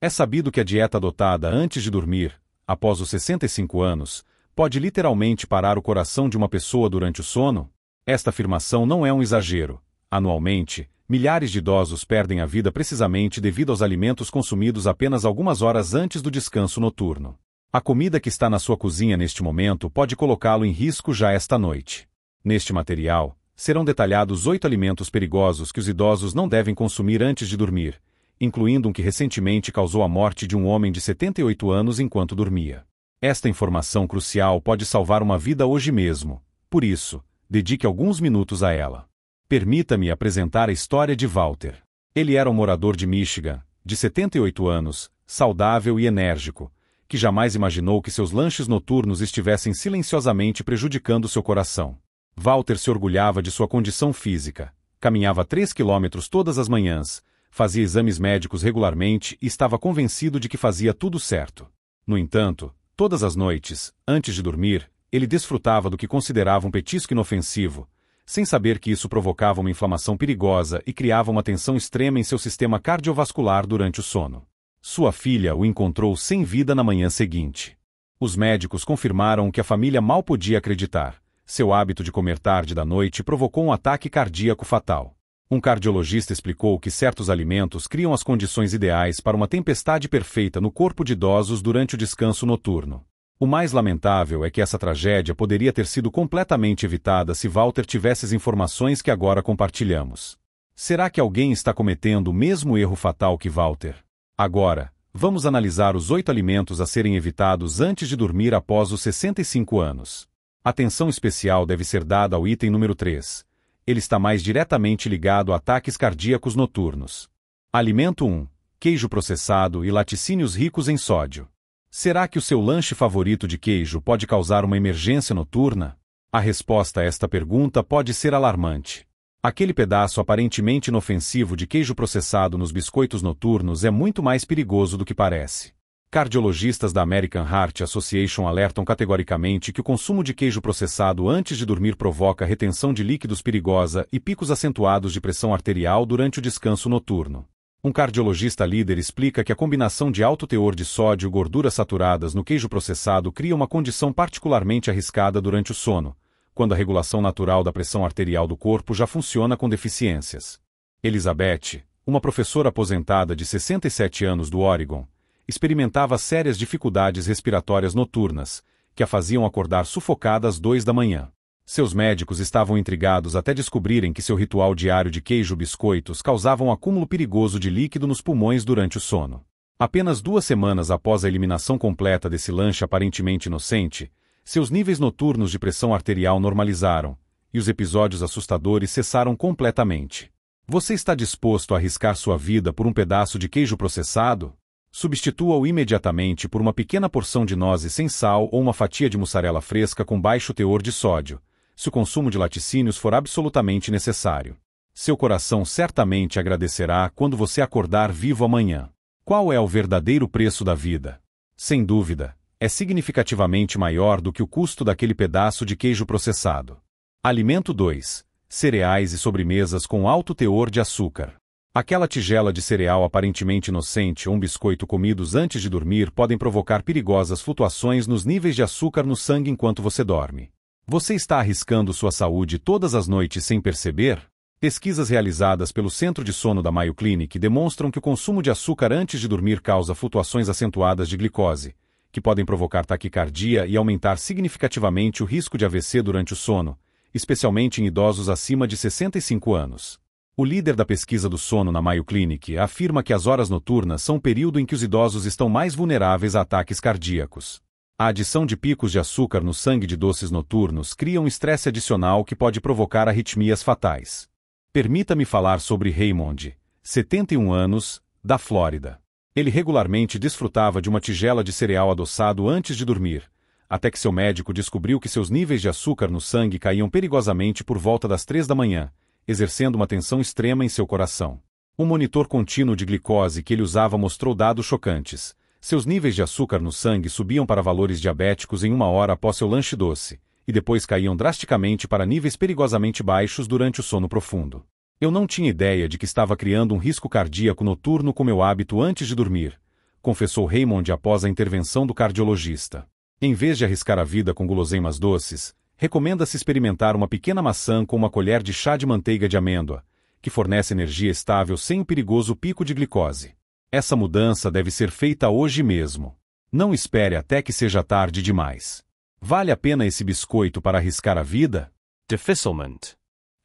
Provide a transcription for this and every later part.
É sabido que a dieta adotada antes de dormir, após os 65 anos, pode literalmente parar o coração de uma pessoa durante o sono? Esta afirmação não é um exagero. Anualmente, milhares de idosos perdem a vida precisamente devido aos alimentos consumidos apenas algumas horas antes do descanso noturno. A comida que está na sua cozinha neste momento pode colocá-lo em risco já esta noite. Neste material, serão detalhados 8 alimentos perigosos que os idosos não devem consumir antes de dormir, incluindo um que recentemente causou a morte de um homem de 78 anos enquanto dormia. Esta informação crucial pode salvar uma vida hoje mesmo, por isso, dedique alguns minutos a ela. Permita-me apresentar a história de Walter. Ele era um morador de Michigan, de 78 anos, saudável e enérgico, que jamais imaginou que seus lanches noturnos estivessem silenciosamente prejudicando seu coração. Walter se orgulhava de sua condição física, caminhava 3 quilômetros todas as manhãs, fazia exames médicos regularmente e estava convencido de que fazia tudo certo. No entanto, todas as noites, antes de dormir, ele desfrutava do que considerava um petisco inofensivo, sem saber que isso provocava uma inflamação perigosa e criava uma tensão extrema em seu sistema cardiovascular durante o sono. Sua filha o encontrou sem vida na manhã seguinte. Os médicos confirmaram o que a família mal podia acreditar. Seu hábito de comer tarde da noite provocou um ataque cardíaco fatal. Um cardiologista explicou que certos alimentos criam as condições ideais para uma tempestade perfeita no corpo de idosos durante o descanso noturno. O mais lamentável é que essa tragédia poderia ter sido completamente evitada se Walter tivesse as informações que agora compartilhamos. Será que alguém está cometendo o mesmo erro fatal que Walter? Agora, vamos analisar os 8 alimentos a serem evitados antes de dormir após os 65 anos. Atenção especial deve ser dada ao item número 3. Ele está mais diretamente ligado a ataques cardíacos noturnos. Alimento 1. Queijo processado e laticínios ricos em sódio. Será que o seu lanche favorito de queijo pode causar uma emergência noturna? A resposta a esta pergunta pode ser alarmante. Aquele pedaço aparentemente inofensivo de queijo processado nos biscoitos noturnos é muito mais perigoso do que parece. Cardiologistas da American Heart Association alertam categoricamente que o consumo de queijo processado antes de dormir provoca retenção de líquidos perigosa e picos acentuados de pressão arterial durante o descanso noturno. Um cardiologista líder explica que a combinação de alto teor de sódio e gorduras saturadas no queijo processado cria uma condição particularmente arriscada durante o sono, quando a regulação natural da pressão arterial do corpo já funciona com deficiências. Elizabeth, uma professora aposentada de 67 anos do Oregon, experimentava sérias dificuldades respiratórias noturnas, que a faziam acordar sufocada às 2 da manhã. Seus médicos estavam intrigados até descobrirem que seu ritual diário de queijo-biscoitos causava um acúmulo perigoso de líquido nos pulmões durante o sono. Apenas 2 semanas após a eliminação completa desse lanche aparentemente inocente, seus níveis noturnos de pressão arterial normalizaram, e os episódios assustadores cessaram completamente. Você está disposto a arriscar sua vida por um pedaço de queijo processado? Substitua-o imediatamente por uma pequena porção de nozes sem sal ou uma fatia de mussarela fresca com baixo teor de sódio, se o consumo de laticínios for absolutamente necessário. Seu coração certamente agradecerá quando você acordar vivo amanhã. Qual é o verdadeiro preço da vida? Sem dúvida, é significativamente maior do que o custo daquele pedaço de queijo processado. Alimento 2. Cereais e sobremesas com alto teor de açúcar. Aquela tigela de cereal aparentemente inocente ou um biscoito comidos antes de dormir podem provocar perigosas flutuações nos níveis de açúcar no sangue enquanto você dorme. Você está arriscando sua saúde todas as noites sem perceber? Pesquisas realizadas pelo Centro de Sono da Mayo Clinic demonstram que o consumo de açúcar antes de dormir causa flutuações acentuadas de glicose, que podem provocar taquicardia e aumentar significativamente o risco de AVC durante o sono, especialmente em idosos acima de 65 anos. O líder da pesquisa do sono na Mayo Clinic afirma que as horas noturnas são o período em que os idosos estão mais vulneráveis a ataques cardíacos. A adição de picos de açúcar no sangue de doces noturnos cria um estresse adicional que pode provocar arritmias fatais. Permita-me falar sobre Raymond, 71 anos, da Flórida. Ele regularmente desfrutava de uma tigela de cereal adoçado antes de dormir, até que seu médico descobriu que seus níveis de açúcar no sangue caíam perigosamente por volta das 3 da manhã, exercendo uma tensão extrema em seu coração. Um monitor contínuo de glicose que ele usava mostrou dados chocantes. Seus níveis de açúcar no sangue subiam para valores diabéticos em 1 hora após seu lanche doce, e depois caíam drasticamente para níveis perigosamente baixos durante o sono profundo. Eu não tinha ideia de que estava criando um risco cardíaco noturno com meu hábito antes de dormir, confessou Raymond após a intervenção do cardiologista. Em vez de arriscar a vida com guloseimas doces, recomenda-se experimentar uma pequena maçã com uma colher de chá de manteiga de amêndoa, que fornece energia estável sem o perigoso pico de glicose. Essa mudança deve ser feita hoje mesmo. Não espere até que seja tarde demais. Vale a pena esse biscoito para arriscar a vida? Deficelment.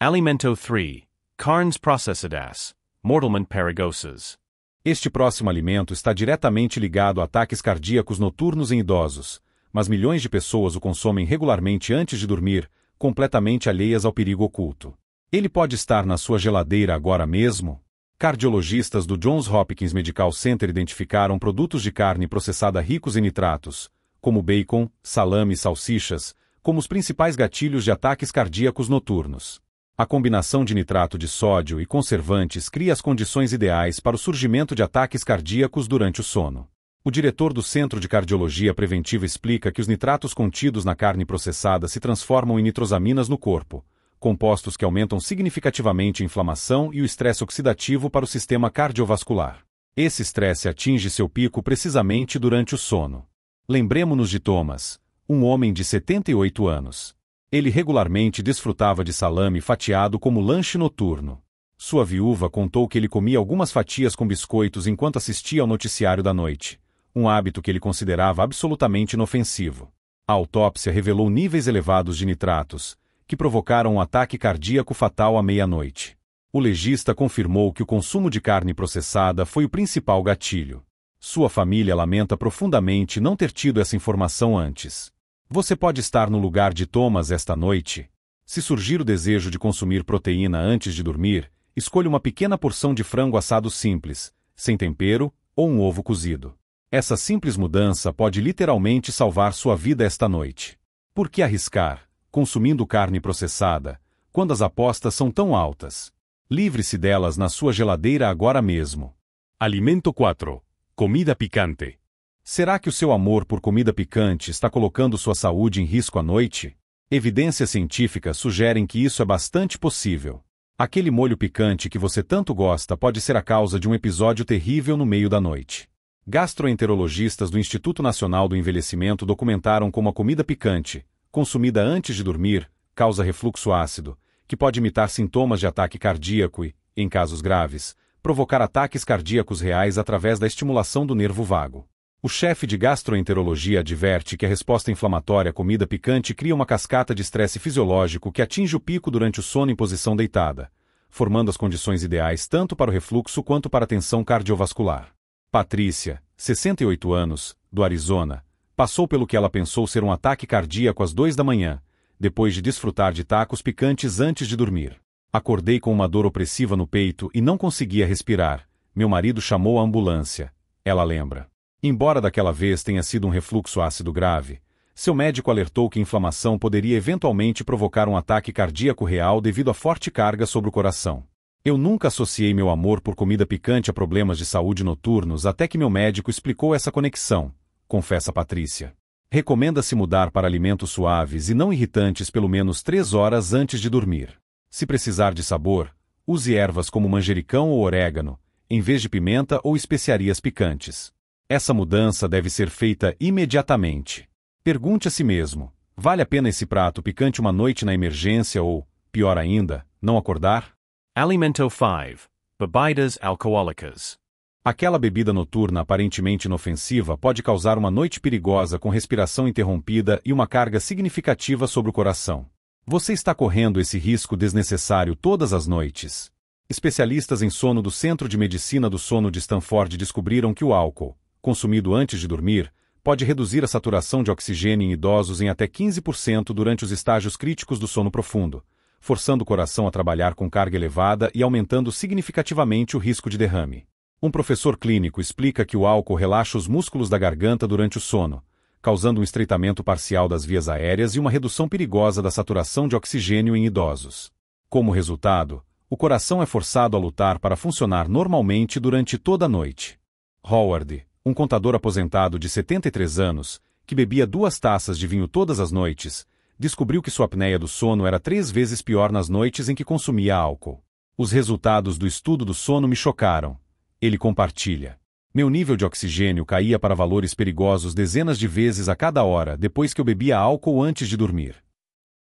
Alimento 3. Carnes processadas. Mortalment perigosos. Este próximo alimento está diretamente ligado a ataques cardíacos noturnos em idosos, mas milhões de pessoas o consomem regularmente antes de dormir, completamente alheias ao perigo oculto. Ele pode estar na sua geladeira agora mesmo? Cardiologistas do Johns Hopkins Medical Center identificaram produtos de carne processada ricos em nitratos, como bacon, salame e salsichas, como os principais gatilhos de ataques cardíacos noturnos. A combinação de nitrato de sódio e conservantes cria as condições ideais para o surgimento de ataques cardíacos durante o sono. O diretor do Centro de Cardiologia Preventiva explica que os nitratos contidos na carne processada se transformam em nitrosaminas no corpo, compostos que aumentam significativamente a inflamação e o estresse oxidativo para o sistema cardiovascular. Esse estresse atinge seu pico precisamente durante o sono. Lembremos-nos de Thomas, um homem de 78 anos. Ele regularmente desfrutava de salame fatiado como lanche noturno. Sua viúva contou que ele comia algumas fatias com biscoitos enquanto assistia ao noticiário da noite, um hábito que ele considerava absolutamente inofensivo. A autópsia revelou níveis elevados de nitratos, que provocaram um ataque cardíaco fatal à meia-noite. O legista confirmou que o consumo de carne processada foi o principal gatilho. Sua família lamenta profundamente não ter tido essa informação antes. Você pode estar no lugar de Thomas esta noite. Se surgir o desejo de consumir proteína antes de dormir, escolha uma pequena porção de frango assado simples, sem tempero, ou um ovo cozido. Essa simples mudança pode literalmente salvar sua vida esta noite. Por que arriscar, consumindo carne processada, quando as apostas são tão altas? Livre-se delas na sua geladeira agora mesmo. Alimento 4. Comida picante. Será que o seu amor por comida picante está colocando sua saúde em risco à noite? Evidências científicas sugerem que isso é bastante possível. Aquele molho picante que você tanto gosta pode ser a causa de um episódio terrível no meio da noite. Gastroenterologistas do Instituto Nacional do Envelhecimento documentaram como a comida picante, consumida antes de dormir, causa refluxo ácido, que pode imitar sintomas de ataque cardíaco e, em casos graves, provocar ataques cardíacos reais através da estimulação do nervo vago. O chefe de gastroenterologia adverte que a resposta inflamatória à comida picante cria uma cascata de estresse fisiológico que atinge o pico durante o sono em posição deitada, formando as condições ideais tanto para o refluxo quanto para a tensão cardiovascular. Patrícia, 68 anos, do Arizona, passou pelo que ela pensou ser um ataque cardíaco às 2 da manhã, depois de desfrutar de tacos picantes antes de dormir. Acordei com uma dor opressiva no peito e não conseguia respirar. Meu marido chamou a ambulância. Ela lembra. Embora daquela vez tenha sido um refluxo ácido grave, seu médico alertou que a inflamação poderia eventualmente provocar um ataque cardíaco real devido à forte carga sobre o coração. Eu nunca associei meu amor por comida picante a problemas de saúde noturnos até que meu médico explicou essa conexão, confessa Patrícia. Recomenda-se mudar para alimentos suaves e não irritantes pelo menos 3 horas antes de dormir. Se precisar de sabor, use ervas como manjericão ou orégano, em vez de pimenta ou especiarias picantes. Essa mudança deve ser feita imediatamente. Pergunte a si mesmo, vale a pena esse prato picante uma noite na emergência ou, pior ainda, não acordar? Alimento 5. Bebidas alcoólicas. Aquela bebida noturna aparentemente inofensiva pode causar uma noite perigosa com respiração interrompida e uma carga significativa sobre o coração. Você está correndo esse risco desnecessário todas as noites. Especialistas em sono do Centro de Medicina do Sono de Stanford descobriram que o álcool, consumido antes de dormir, pode reduzir a saturação de oxigênio em idosos em até 15% durante os estágios críticos do sono profundo, forçando o coração a trabalhar com carga elevada e aumentando significativamente o risco de derrame. Um professor clínico explica que o álcool relaxa os músculos da garganta durante o sono, causando um estreitamento parcial das vias aéreas e uma redução perigosa da saturação de oxigênio em idosos. Como resultado, o coração é forçado a lutar para funcionar normalmente durante toda a noite. Howard, um contador aposentado de 73 anos, que bebia 2 taças de vinho todas as noites, descobriu que sua apneia do sono era 3 vezes pior nas noites em que consumia álcool. Os resultados do estudo do sono me chocaram. Ele compartilha. Meu nível de oxigênio caía para valores perigosos dezenas de vezes a cada hora depois que eu bebia álcool antes de dormir.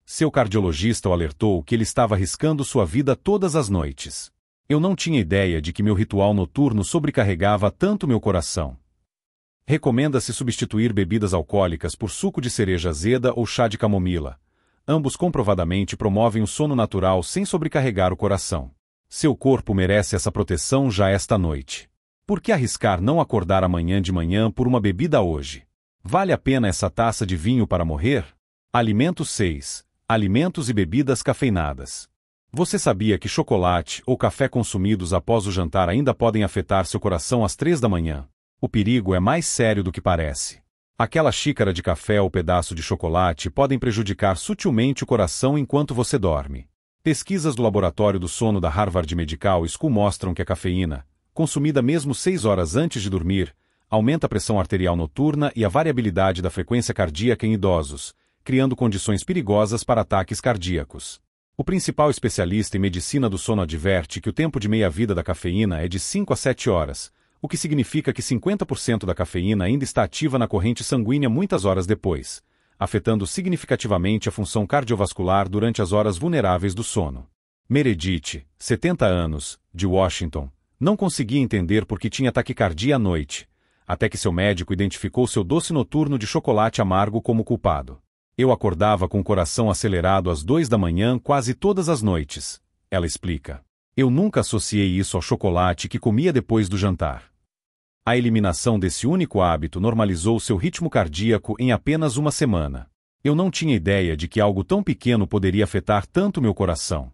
Seu cardiologista o alertou que ele estava arriscando sua vida todas as noites. Eu não tinha ideia de que meu ritual noturno sobrecarregava tanto meu coração. Recomenda-se substituir bebidas alcoólicas por suco de cereja azeda ou chá de camomila. Ambos comprovadamente promovem o sono natural sem sobrecarregar o coração. Seu corpo merece essa proteção já esta noite. Por que arriscar não acordar amanhã de manhã por uma bebida hoje? Vale a pena essa taça de vinho para morrer? Alimento 6. Alimentos e bebidas cafeinadas. Você sabia que chocolate ou café consumidos após o jantar ainda podem afetar seu coração às 3 da manhã? O perigo é mais sério do que parece. Aquela xícara de café ou pedaço de chocolate podem prejudicar sutilmente o coração enquanto você dorme. Pesquisas do Laboratório do Sono da Harvard Medical School mostram que a cafeína, consumida mesmo 6 horas antes de dormir, aumenta a pressão arterial noturna e a variabilidade da frequência cardíaca em idosos, criando condições perigosas para ataques cardíacos. O principal especialista em medicina do sono adverte que o tempo de meia-vida da cafeína é de 5 a 7 horas, o que significa que 50% da cafeína ainda está ativa na corrente sanguínea muitas horas depois, afetando significativamente a função cardiovascular durante as horas vulneráveis do sono. Meredith, 70 anos, de Washington, não conseguia entender por que tinha taquicardia à noite, até que seu médico identificou seu doce noturno de chocolate amargo como culpado. Eu acordava com o coração acelerado às 2 da manhã quase todas as noites, ela explica. Eu nunca associei isso ao chocolate que comia depois do jantar. A eliminação desse único hábito normalizou seu ritmo cardíaco em apenas uma semana. Eu não tinha ideia de que algo tão pequeno poderia afetar tanto meu coração.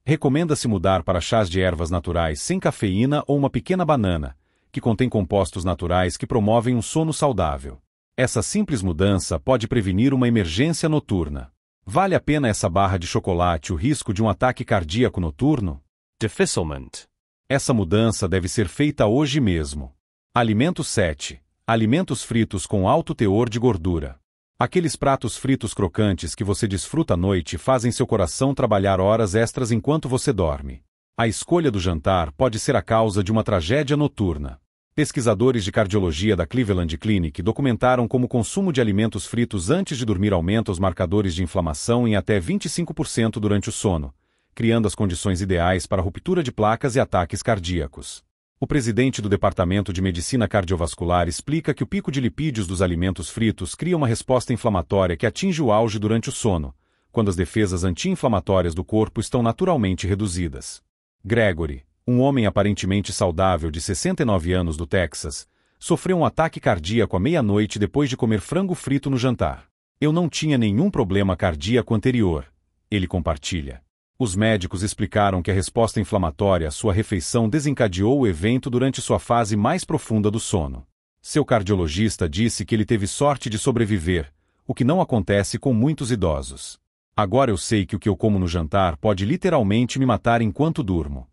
Recomenda-se mudar para chás de ervas naturais sem cafeína ou uma pequena banana, que contém compostos naturais que promovem um sono saudável. Essa simples mudança pode prevenir uma emergência noturna. Vale a pena essa barra de chocolate o risco de um ataque cardíaco noturno? Defilement. Essa mudança deve ser feita hoje mesmo. Alimento 7. Alimentos fritos com alto teor de gordura. Aqueles pratos fritos crocantes que você desfruta à noite fazem seu coração trabalhar horas extras enquanto você dorme. A escolha do jantar pode ser a causa de uma tragédia noturna. Pesquisadores de cardiologia da Cleveland Clinic documentaram como o consumo de alimentos fritos antes de dormir aumenta os marcadores de inflamação em até 25% durante o sono, criando as condições ideais para ruptura de placas e ataques cardíacos. O presidente do Departamento de Medicina Cardiovascular explica que o pico de lipídios dos alimentos fritos cria uma resposta inflamatória que atinge o auge durante o sono, quando as defesas anti-inflamatórias do corpo estão naturalmente reduzidas. Gregory, um homem aparentemente saudável de 69 anos do Texas, sofreu um ataque cardíaco à meia-noite depois de comer frango frito no jantar. Eu não tinha nenhum problema cardíaco anterior, ele compartilha. Os médicos explicaram que a resposta inflamatória à sua refeição desencadeou o evento durante sua fase mais profunda do sono. Seu cardiologista disse que ele teve sorte de sobreviver, o que não acontece com muitos idosos. Agora eu sei que o que eu como no jantar pode literalmente me matar enquanto durmo.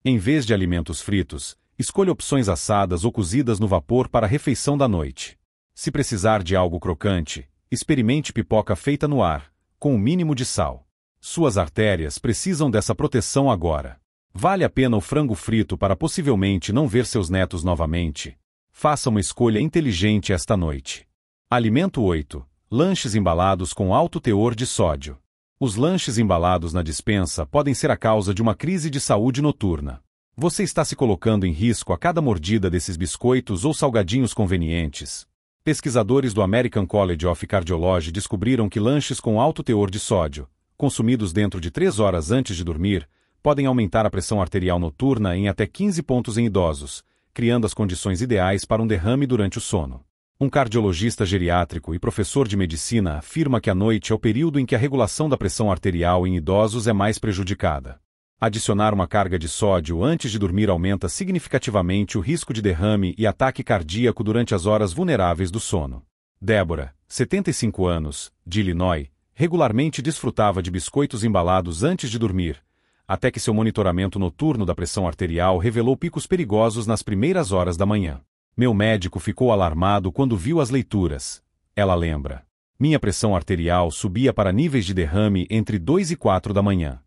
Em vez de alimentos fritos, escolha opções assadas ou cozidas no vapor para a refeição da noite. Se precisar de algo crocante, experimente pipoca feita no ar, com o mínimo de sal. Suas artérias precisam dessa proteção agora. Vale a pena o frango frito para possivelmente não ver seus netos novamente? Faça uma escolha inteligente esta noite. Alimento 8. Lanches embalados com alto teor de sódio. Os lanches embalados na despensa podem ser a causa de uma crise de saúde noturna. Você está se colocando em risco a cada mordida desses biscoitos ou salgadinhos convenientes. Pesquisadores do American College of Cardiology descobriram que lanches com alto teor de sódio, consumidos dentro de 3 horas antes de dormir, podem aumentar a pressão arterial noturna em até 15 pontos em idosos, criando as condições ideais para um derrame durante o sono. Um cardiologista geriátrico e professor de medicina afirma que a noite é o período em que a regulação da pressão arterial em idosos é mais prejudicada. Adicionar uma carga de sódio antes de dormir aumenta significativamente o risco de derrame e ataque cardíaco durante as horas vulneráveis do sono. Débora, 75 anos, de Illinois, regularmente desfrutava de biscoitos embalados antes de dormir, até que seu monitoramento noturno da pressão arterial revelou picos perigosos nas primeiras horas da manhã. Meu médico ficou alarmado quando viu as leituras. Ela lembra. Minha pressão arterial subia para níveis de derrame entre 2 e 4 da manhã.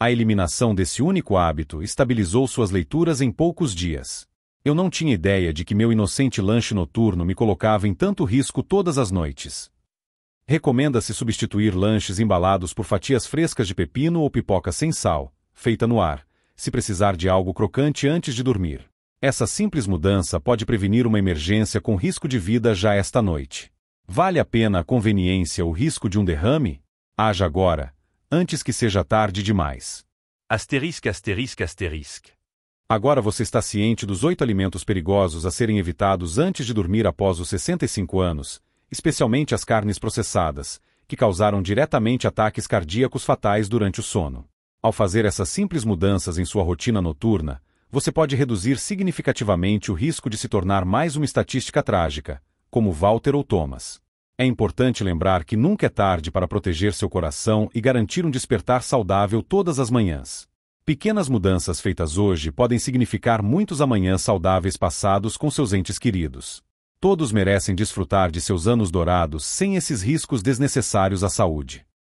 A eliminação desse único hábito estabilizou suas leituras em poucos dias. Eu não tinha ideia de que meu inocente lanche noturno me colocava em tanto risco todas as noites. Recomenda-se substituir lanches embalados por fatias frescas de pepino ou pipoca sem sal, feita no ar, se precisar de algo crocante antes de dormir. Essa simples mudança pode prevenir uma emergência com risco de vida já esta noite. Vale a pena a conveniência ou risco de um derrame? Haja agora, antes que seja tarde demais. Astérisque, astérisque, astérisque. Agora você está ciente dos 8 alimentos perigosos a serem evitados antes de dormir após os 65 anos, especialmente as carnes processadas, que causaram diretamente ataques cardíacos fatais durante o sono. Ao fazer essas simples mudanças em sua rotina noturna, você pode reduzir significativamente o risco de se tornar mais uma estatística trágica, como Walter ou Thomas. É importante lembrar que nunca é tarde para proteger seu coração e garantir um despertar saudável todas as manhãs. Pequenas mudanças feitas hoje podem significar muitos amanhãs saudáveis passados com seus entes queridos. Todos merecem desfrutar de seus anos dourados sem esses riscos desnecessários à saúde.